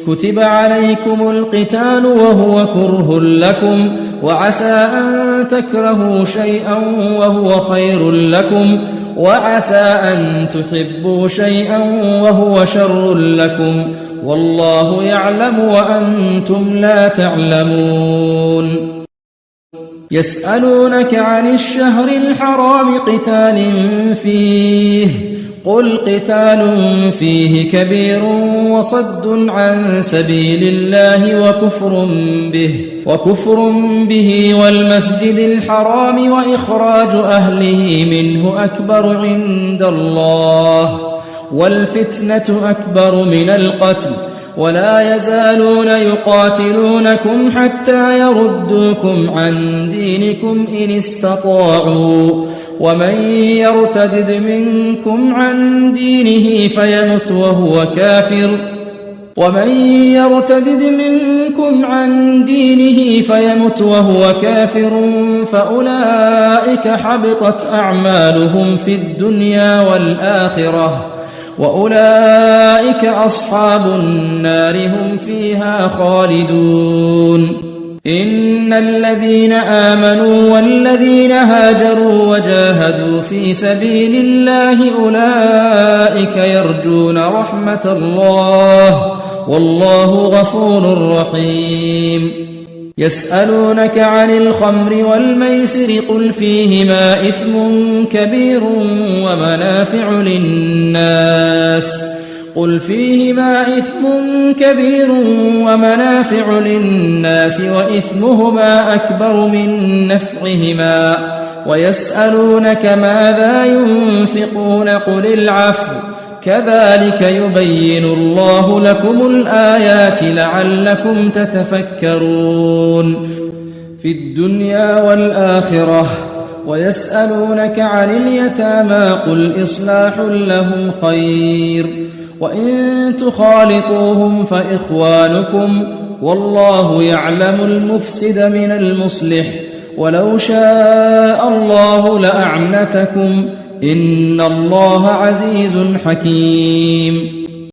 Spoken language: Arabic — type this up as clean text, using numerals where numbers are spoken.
كتب عليكم القتال وهو كره لكم وعسى أن تكرهوا شيئا وهو خير لكم وعسى أن تحبوا شيئا وهو شر لكم والله يعلم وأنتم لا تعلمون يسألونك عن الشهر الحرام قتال فيه قل قتال فيه كبير وصد عن سبيل الله وكفر به والمسجد الحرام وإخراج أهله منه أكبر عند الله والفتنة أكبر من القتل ولا يزالون يقاتلونكم حتى يردوكم عن دينكم إن استطاعوا ومن يرتد منكم عن دينه فيمت وهو كافر فأولئك حبطت أعمالهم في الدنيا والآخرة وأولئك أصحاب النار هم فيها خالدون إن الذين آمنوا والذين هاجروا وجاهدوا في سبيل الله أولئك يرجون رحمة الله والله غفور رحيم يسألونك عن الخمر والميسر قل فيهما إثم كبير ومنافع للناس وإثمهما أكبر من نفعهما ويسألونك ماذا ينفقون قل العفو كذلك يبين الله لكم الآيات لعلكم تتفكرون في الدنيا والآخرة ويسألونك عن اليتامى قل إصلاح لهم خير وإن تخالطوهم فإخوانكم والله يعلم المفسد من المصلح ولو شاء الله لأعنتكم إن الله عزيز حكيم